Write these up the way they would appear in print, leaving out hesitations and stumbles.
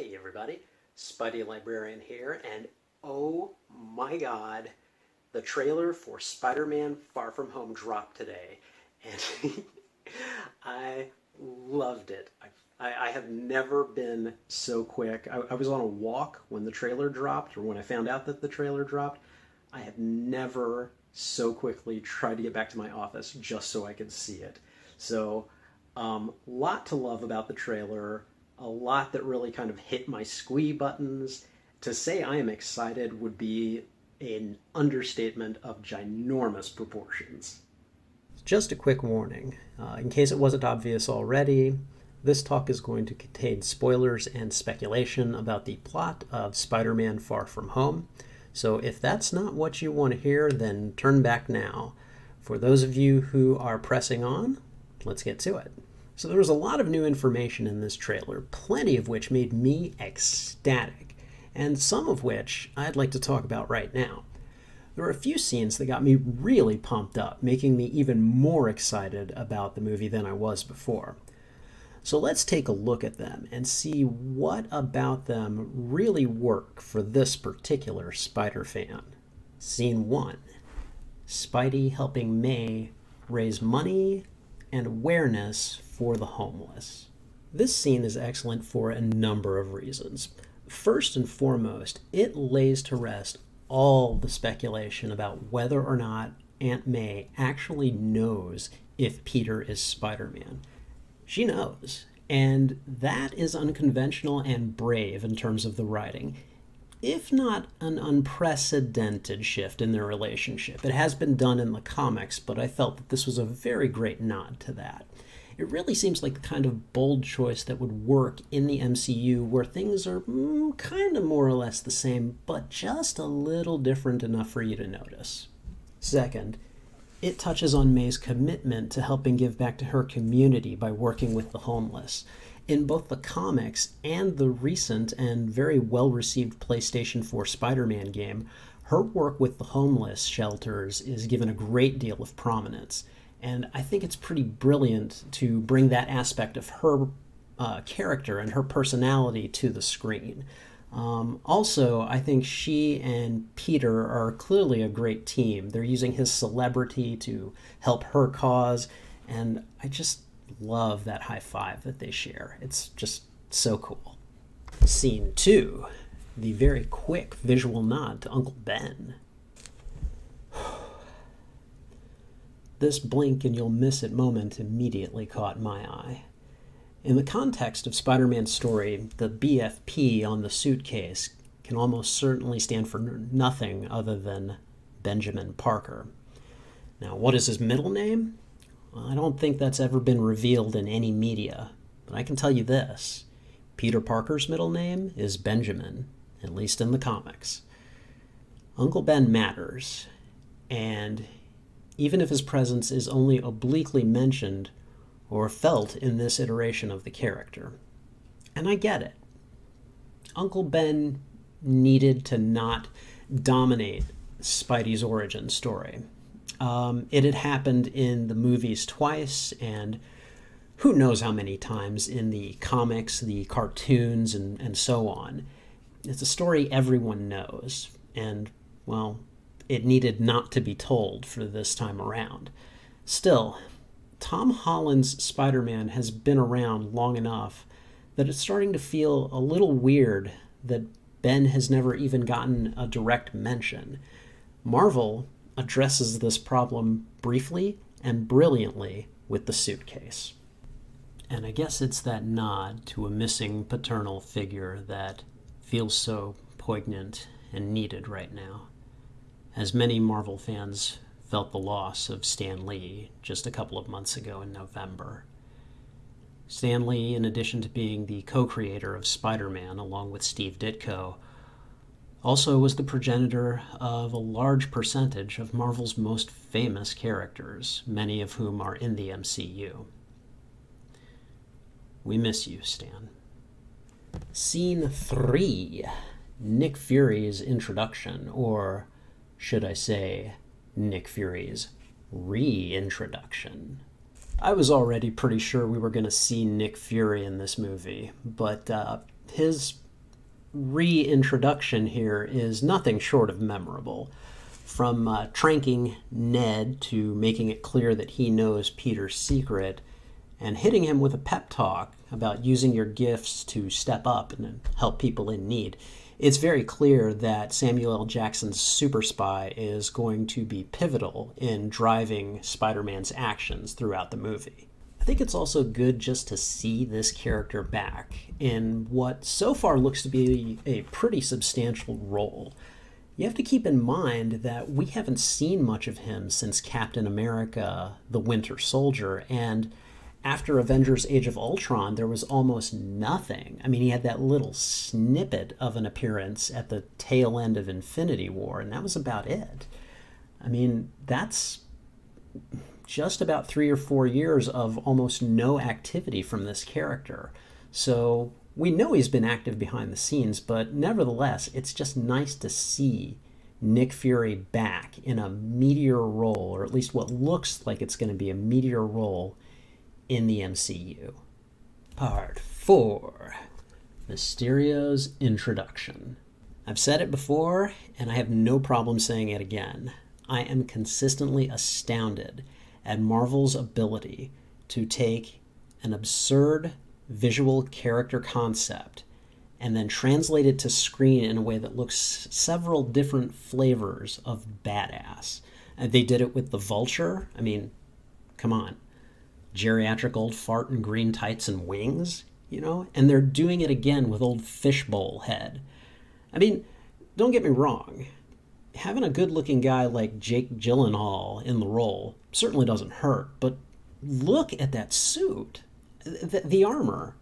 Hey everybody, Spidey Librarian here, and oh my god, the trailer for Spider-Man Far From Home dropped today, and I loved it. I have never been so quick. I was on a walk when the trailer dropped, or when I found out that the trailer dropped. I have never so quickly tried to get back to my office just so I could see it. So, lot to love about the trailer, a lot that really kind of hit my squee buttons. To say I am excited would be an understatement of ginormous proportions. Just a quick warning, in case it wasn't obvious already, this talk is going to contain spoilers and speculation about the plot of Spider-Man Far From Home. So if that's not what you want to hear, then turn back now. For those of you who are pressing on, let's get to it. So there was a lot of new information in this trailer, plenty of which made me ecstatic, and some of which I'd like to talk about right now. There were a few scenes that got me really pumped up, making me even more excited about the movie than I was before. So let's take a look at them and see what about them really work for this particular Spider fan. Scene 1. Spidey helping May raise money and awareness for the homeless. This scene is excellent for a number of reasons. First and foremost, it lays to rest all the speculation about whether or not Aunt May actually knows if Peter is Spider-Man. She knows, and that is unconventional and brave in terms of the writing, if not an unprecedented shift in their relationship. It has been done in the comics, but I felt that this was a very great nod to that. It really seems like the kind of bold choice that would work in the MCU, where things are kind of more or less the same, but just a little different enough for you to notice. Second, it touches on May's commitment to helping give back to her community by working with the homeless. In both the comics and the recent and very well-received PlayStation 4 Spider-Man game, her work with the homeless shelters is given a great deal of prominence. And I think it's pretty brilliant to bring that aspect of her character and her personality to the screen. Also, I think she and Peter are clearly a great team. They're using his celebrity to help her cause, and I just love that high five that they share. It's just so cool. Scene 2, the very quick visual nod to Uncle Ben. This blink and you'll miss it moment immediately caught my eye. In the context of Spider-Man's story, the BFP on the suitcase can almost certainly stand for nothing other than Benjamin Parker. Now, what is his middle name? Well, I don't think that's ever been revealed in any media, but I can tell you this. Peter Parker's middle name is Benjamin, at least in the comics. Uncle Ben matters, and even if his presence is only obliquely mentioned or felt in this iteration of the character. And I get it. Uncle Ben needed to not dominate Spidey's origin story. It had happened in the movies twice, and who knows how many times in the comics, the cartoons, and so on. It's a story everyone knows, and, well, it needed not to be told for this time around. Still, Tom Holland's Spider-Man has been around long enough that it's starting to feel a little weird that Ben has never even gotten a direct mention. Marvel addresses this problem briefly and brilliantly with the suitcase. And I guess it's that nod to a missing paternal figure that feels so poignant and needed right now. As many Marvel fans felt the loss of Stan Lee just a couple of months ago in November. Stan Lee, in addition to being the co-creator of Spider-Man along with Steve Ditko, also was the progenitor of a large percentage of Marvel's most famous characters, many of whom are in the MCU. We miss you, Stan. Scene 3, Nick Fury's introduction, or should I say, Nick Fury's reintroduction. I was already pretty sure we were going to see Nick Fury in this movie, but his reintroduction here is nothing short of memorable. From tranking Ned to making it clear that he knows Peter's secret, and hitting him with a pep talk about using your gifts to step up and help people in need. It's very clear that Samuel L. Jackson's super spy is going to be pivotal in driving Spider-Man's actions throughout the movie. I think it's also good just to see this character back in what so far looks to be a pretty substantial role. You have to keep in mind that we haven't seen much of him since Captain America: The Winter Soldier, and after Avengers Age of Ultron, there was almost nothing. I mean, he had that little snippet of an appearance at the tail end of Infinity War, and that was about it. I mean, that's just about 3 or 4 years of almost no activity from this character. So we know he's been active behind the scenes, but nevertheless, it's just nice to see Nick Fury back in a meteor role, or at least what looks like it's going to be a meteor role in the MCU. Part 4. Mysterio's introduction. I've said it before, and I have no problem saying it again. I am consistently astounded at Marvel's ability to take an absurd visual character concept and then translate it to screen in a way that looks several different flavors of badass. They did it with the Vulture. I mean, come on. Geriatric old fart in green tights and wings, you know? And they're doing it again with old fishbowl head. I mean, don't get me wrong. Having a good-looking guy like Jake Gyllenhaal in the role certainly doesn't hurt, but look at that suit. The armor.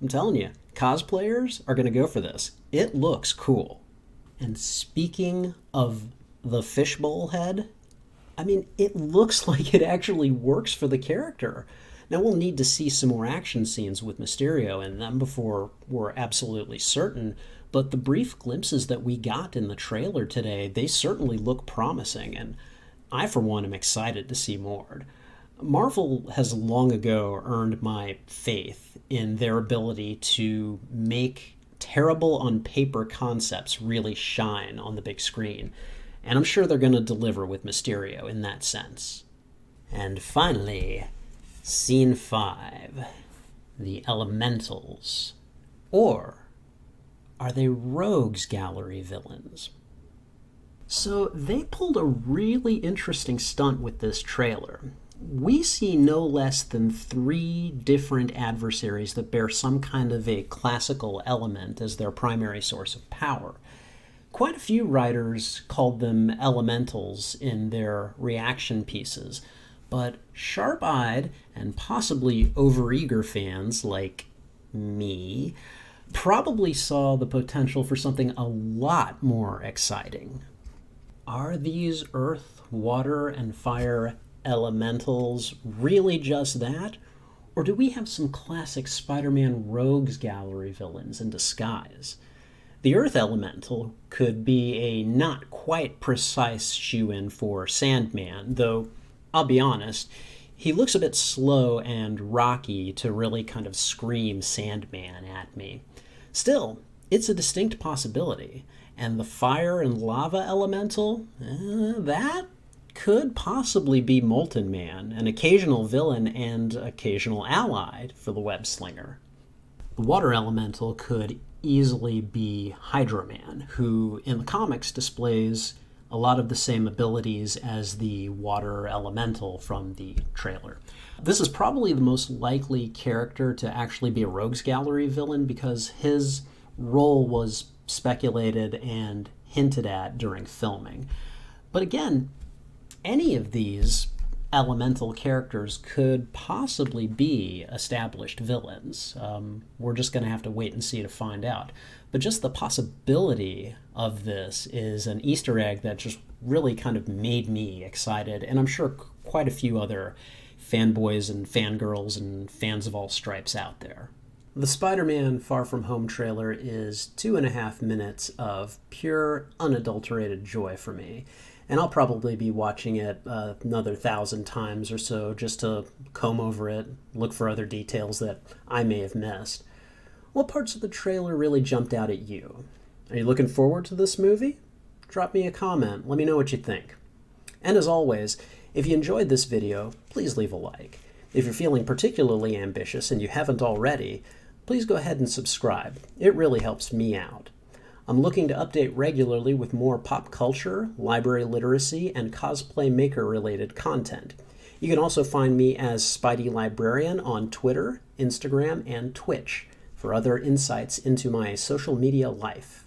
I'm telling you, cosplayers are going to go for this. It looks cool. And speaking of the fishbowl head, I mean, it looks like it actually works for the character. Now, we'll need to see some more action scenes with Mysterio in them before we're absolutely certain, but the brief glimpses that we got in the trailer today, they certainly look promising, and I, for one, am excited to see more. Marvel has long ago earned my faith in their ability to make terrible on paper concepts really shine on the big screen. And I'm sure they're going to deliver with Mysterio in that sense. And finally, Scene 5. The Elementals. Or are they Rogues Gallery villains? So they pulled a really interesting stunt with this trailer. We see no less than 3 different adversaries that bear some kind of a classical element as their primary source of power. Quite a few writers called them elementals in their reaction pieces, but sharp-eyed and possibly overeager fans like me probably saw the potential for something a lot more exciting. Are these earth, water, and fire elementals really just that? Or do we have some classic Spider-Man Rogues Gallery villains in disguise? The Earth Elemental could be a not quite precise shoe-in for Sandman, though, I'll be honest, he looks a bit slow and rocky to really kind of scream Sandman at me. Still, it's a distinct possibility, and the Fire and Lava Elemental, that could possibly be Molten Man, an occasional villain and occasional ally for the Web Slinger. The Water Elemental could easily be Hydro Man, who in the comics displays a lot of the same abilities as the Water Elemental from the trailer. This is probably the most likely character to actually be a Rogues Gallery villain because his role was speculated and hinted at during filming. But again, any of these elemental characters could possibly be established villains. We're just going to have to wait and see to find out. But just the possibility of this is an Easter egg that just really kind of made me excited, and I'm sure quite a few other fanboys and fangirls and fans of all stripes out there. The Spider-Man Far From Home trailer is 2.5 minutes of pure, unadulterated joy for me. And I'll probably be watching it another 1,000 times or so just to comb over it, look for other details that I may have missed. What parts of the trailer really jumped out at you? Are you looking forward to this movie? Drop me a comment. Let me know what you think. And as always, if you enjoyed this video, please leave a like. If you're feeling particularly ambitious and you haven't already, please go ahead and subscribe. It really helps me out. I'm looking to update regularly with more pop culture, library literacy, and cosplay maker-related content. You can also find me as Spidey Librarian on Twitter, Instagram, and Twitch for other insights into my social media life.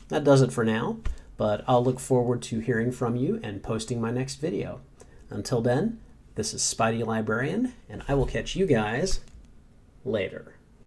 That does it for now, but I'll look forward to hearing from you and posting my next video. Until then, this is Spidey Librarian, and I will catch you guys later.